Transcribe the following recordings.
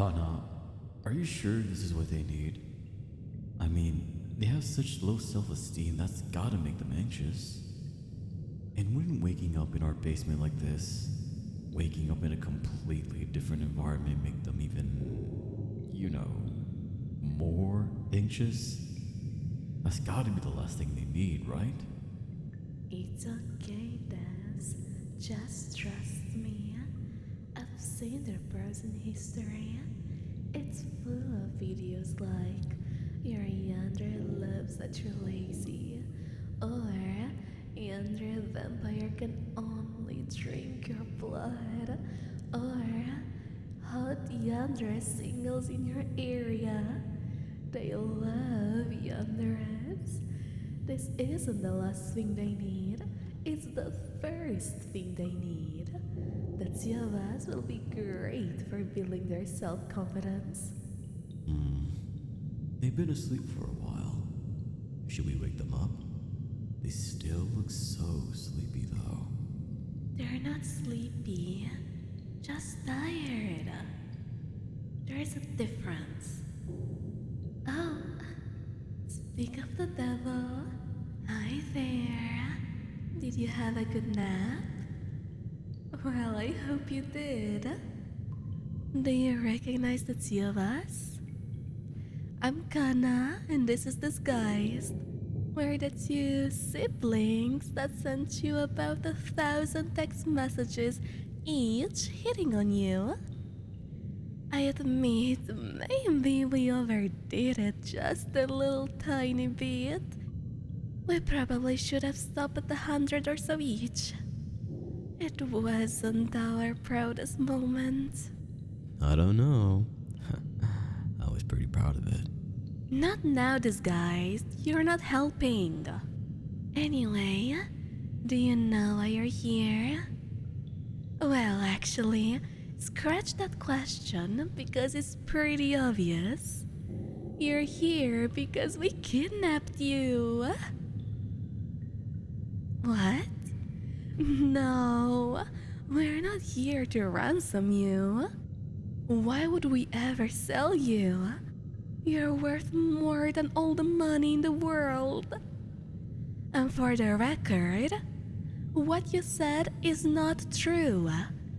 Kana, are you sure this is what they need? I mean, they have such low self-esteem, that's gotta make them anxious. And wouldn't waking up in our basement like this, waking up in a completely different environment, make them even, more anxious? That's gotta be the last thing they need, right? It's okay, Des. Just trust me. I've seen their browsing history. It's full of videos like your Yandere loves that you're lazy, or Yandere vampire can only drink your blood, or hot Yandere singles in your area. They love Yanderes. This isn't the last thing they need, it's the first thing they need. The 𝗖𝗥𝗘𝗏𝗧𝗦 will be great for building their self-confidence. They've been asleep for a while. Should we wake them up? They still look so sleepy though. They're not sleepy, just tired. There's a difference. Oh, speak of the devil. Hi there. Did you have a good nap? Well, I hope you did. Do you recognize the 𝗖𝗥𝗘𝗏𝗧𝗦? I'm Kana, and this is Disguised. We're the two siblings that sent you about 1,000 text messages, each hitting on you. I admit, maybe we overdid it just a little tiny bit. We probably should have stopped at 100 or so each. It wasn't our proudest moment. I don't know. I was pretty proud of it. Not now, Disguised. You're not helping. Anyway, do you know why you're here? Well, actually, scratch that question because it's pretty obvious. You're here because we kidnapped you. What? No, we're not here to ransom you. Why would we ever sell you? You're worth more than all the money in the world. And for the record, what you said is not true.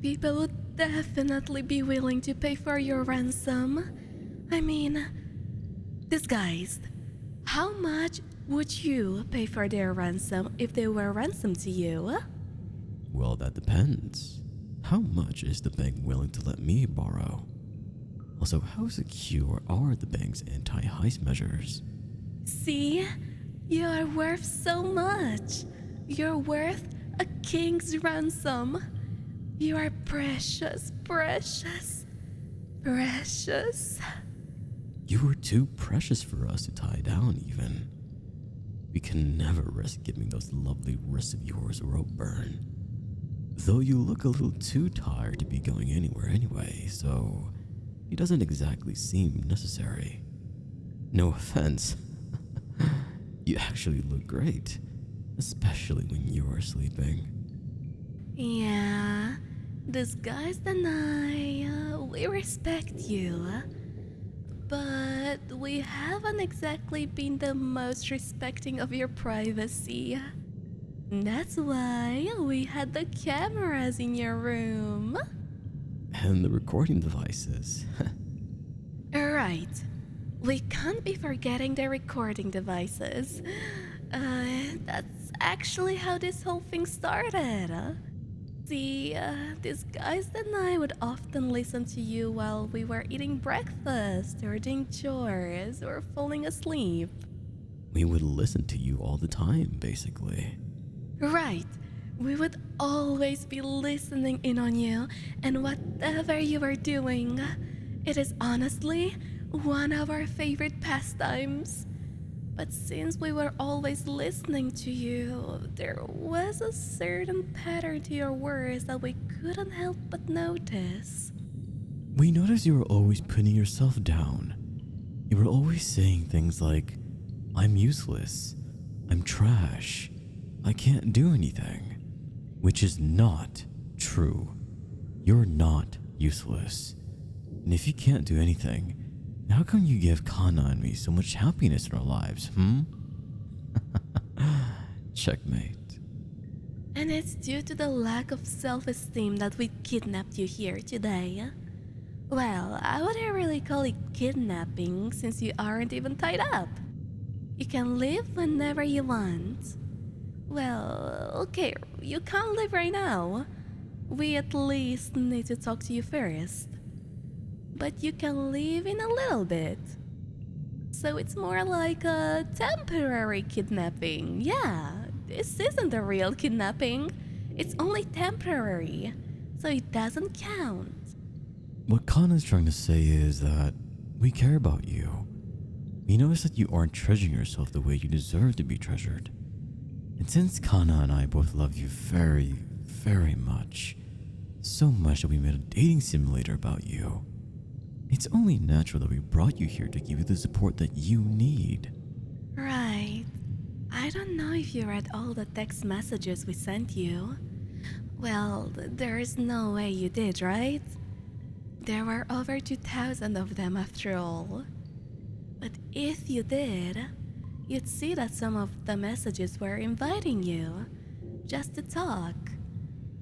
People would definitely be willing to pay for your ransom. I mean, Disguised, how much would you pay for their ransom if they were ransomed to you? Well, that depends. How much is the bank willing to let me borrow? Also, how secure are the bank's anti-heist measures? See? You are worth so much. You're worth a king's ransom. You are precious, precious, precious. You are too precious for us to tie down even. We can never risk giving those lovely wrists of yours a rope burn. Though you look a little too tired to be going anywhere anyway, so it doesn't exactly seem necessary. No offense. You actually look great, especially when you are sleeping. Yeah, Disguised and I, we respect you. But we haven't exactly been the most respecting of your privacy. That's why we had the cameras in your room. And the recording devices. Right. We can't be forgetting the recording devices. That's actually how this whole thing started. See, Disguised and I would often listen to you while we were eating breakfast, or doing chores, or falling asleep. We would listen to you all the time, basically. Right. We would always be listening in on you and whatever you were doing. It is honestly one of our favorite pastimes. But since we were always listening to you, there was a certain pattern to your words that we couldn't help but notice. We noticed you were always putting yourself down. You were always saying things like, I'm useless, I'm trash, I can't do anything. Which is not true. You're not useless. And if you can't do anything, how come you give Kana and me so much happiness in our lives, Checkmate. And it's due to the lack of self-esteem that we kidnapped you here today. Well, I wouldn't really call it kidnapping since you aren't even tied up. You can leave whenever you want. Well, okay, you can't leave right now. We at least need to talk to you first. But you can leave in a little bit. So it's more like a temporary kidnapping. Yeah, this isn't a real kidnapping. It's only temporary, so it doesn't count. What Kana's trying to say is that we care about you. We notice that you aren't treasuring yourself the way you deserve to be treasured. And since Kana and I both love you very, very much, so much that we made a dating simulator about you, it's only natural that we brought you here to give you the support that you need. Right. I don't know if you read all the text messages we sent you. Well, there is no way you did, right? There were over 2,000 of them after all. But if you did, you'd see that some of the messages were inviting you just to talk.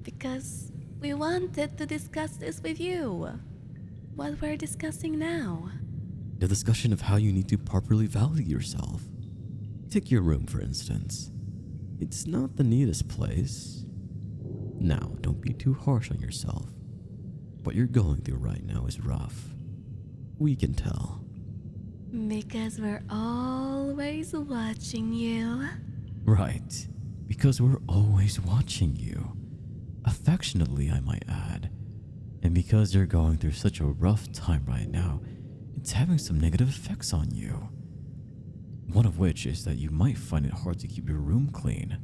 Because we wanted to discuss this with you. What we're discussing now. The discussion of how you need to properly value yourself. Take your room, for instance. It's not the neatest place. Now, don't be too harsh on yourself. What you're going through right now is rough. We can tell. Because we're always watching you. Right. Because we're always watching you. Affectionately, I might add. And because you're going through such a rough time right now, it's having some negative effects on you. One of which is that you might find it hard to keep your room clean.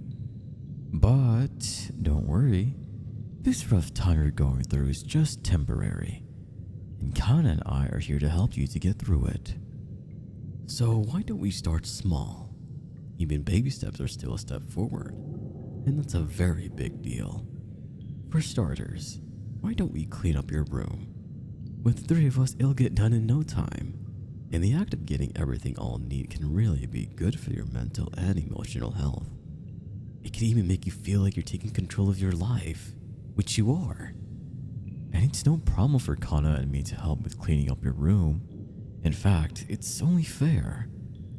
But don't worry. This rough time you're going through is just temporary. And Kana and I are here to help you to get through it. So why don't we start small? Even baby steps are still a step forward. And that's a very big deal. For starters, why don't we clean up your room? With 3 of us, it'll get done in no time. And the act of getting everything all neat can really be good for your mental and emotional health. It can even make you feel like you're taking control of your life, which you are. And it's no problem for Kana and me to help with cleaning up your room. In fact, it's only fair.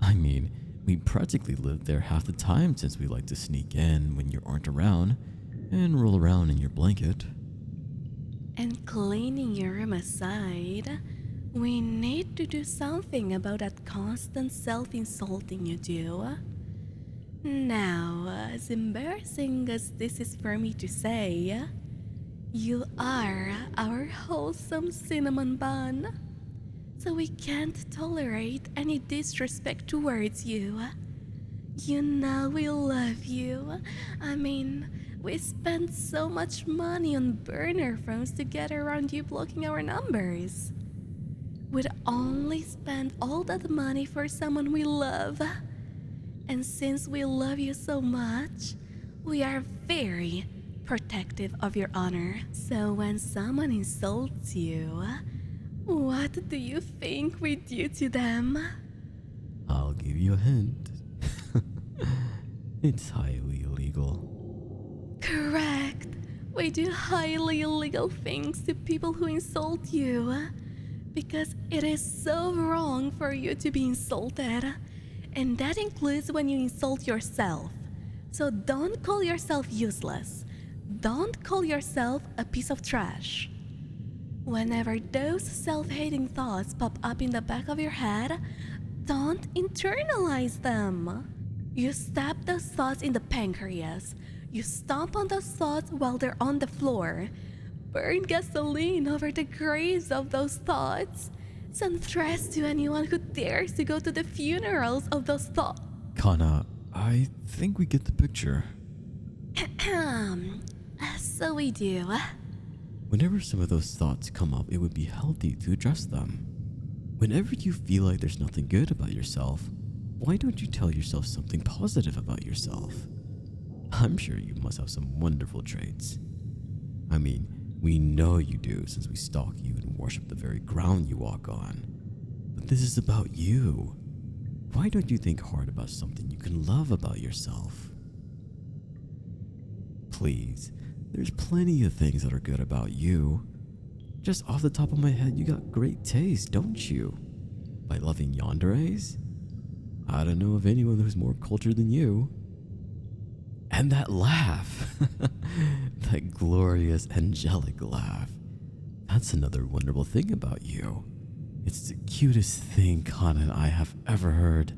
I mean, we practically live there half the time since we like to sneak in when you aren't around and roll around in your blanket. And cleaning your room aside, we need to do something about that constant self-insulting you do. Now, as embarrassing as this is for me to say, you are our wholesome cinnamon bun. So we can't tolerate any disrespect towards you. You know we love you. I mean, we spent so much money on burner phones to get around you blocking our numbers. We'd only spend all that money for someone we love. And since we love you so much, we are very protective of your honor. So when someone insults you, what do you think we do to them? I'll give you a hint. It's highly illegal. Correct. We do highly illegal things to people who insult you. Because it is so wrong for you to be insulted. And that includes when you insult yourself. So don't call yourself useless. Don't call yourself a piece of trash. Whenever those self-hating thoughts pop up in the back of your head, don't internalize them. You stab those thoughts in the pancreas. You stomp on those thoughts while they're on the floor. Burn gasoline over the graves of those thoughts. Send threats to anyone who dares to go to the funerals of those thoughts. Kana, I think we get the picture. So we do. Whenever some of those thoughts come up, it would be healthy to address them. Whenever you feel like there's nothing good about yourself, why don't you tell yourself something positive about yourself? I'm sure you must have some wonderful traits. I mean, We know you do since we stalk you and worship the very ground you walk on. But this is about you. Why don't you think hard about something you can love about yourself? Please, there's plenty of things that are good about you. Just off the top of my head, you got great taste, don't you? By loving Yanderes? I don't know of anyone who's more cultured than you. And that laugh, that glorious angelic laugh. That's another wonderful thing about you. It's the cutest thing Kana and I have ever heard.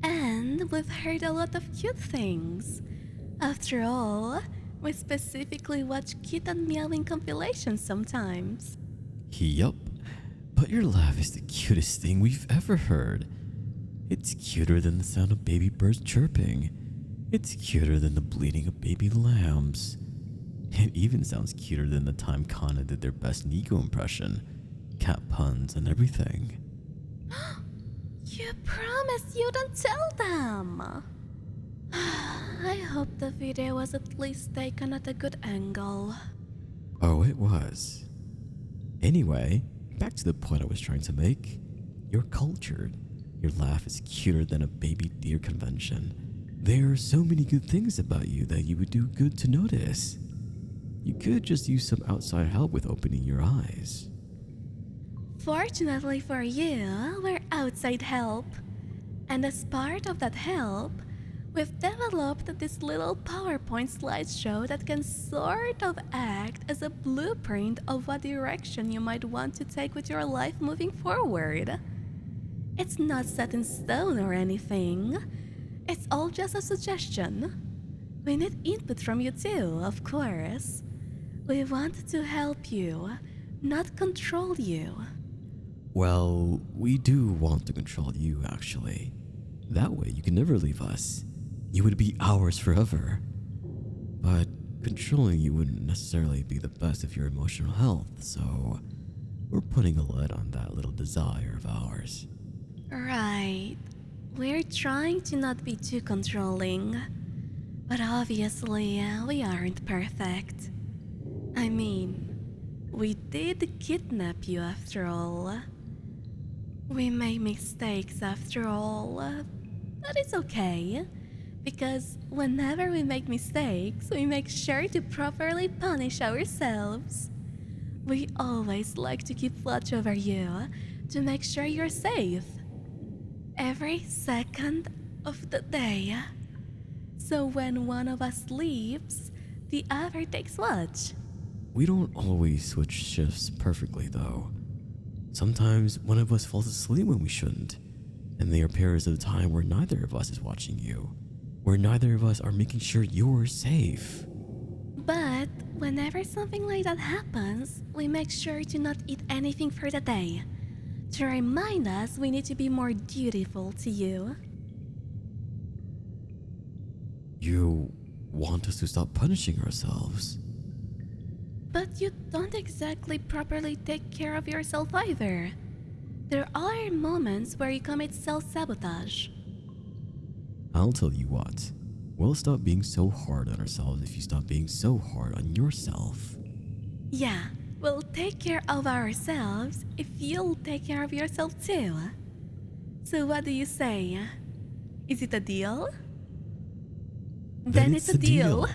And we've heard a lot of cute things. After all, we specifically watch kitten meowing compilations sometimes. Yup, but your laugh is the cutest thing we've ever heard. It's cuter than the sound of baby birds chirping. It's cuter than the bleating of baby lambs. It even sounds cuter than the time Kana did their best Nico impression. Cat puns and everything. You promised you don't tell them. I hope the video was at least taken at a good angle. Oh, it was. Anyway, back to the point I was trying to make. You're cultured. Your laugh is cuter than a baby deer convention. There are so many good things about you that you would do good to notice. You could just use some outside help with opening your eyes. Fortunately for you, we're outside help. And as part of that help, we've developed this little PowerPoint slideshow that can sort of act as a blueprint of what direction you might want to take with your life moving forward. It's not set in stone or anything. It's all just a suggestion. We need input from you too, of course. We want to help you, not control you. Well, we do want to control you, actually. That way you can never leave us. You would be ours forever. But controlling you wouldn't necessarily be the best of your emotional health, so we're putting a lid on that little desire of ours. Right. We're trying to not be too controlling. But obviously, we aren't perfect. I mean, we did kidnap you after all. We made mistakes after all. But it's okay. Because whenever we make mistakes, we make sure to properly punish ourselves. We always like to keep watch over you to make sure you're safe. Every second of the day. So when one of us leaves, the other takes watch. We don't always switch shifts perfectly, though. Sometimes one of us falls asleep when we shouldn't, and there are periods of time where neither of us is watching you, where neither of us are making sure you're safe. But whenever something like that happens, we make sure to not eat anything for the day, to remind us we need to be more dutiful to you. You want us to stop punishing ourselves? But you don't exactly properly take care of yourself either. There are moments where you commit self-sabotage. I'll tell you what. We'll stop being so hard on ourselves if you stop being so hard on yourself. Yeah, we'll take care of ourselves if you'll take care of yourself too. So what do you say? Is it a deal? Then it's a deal.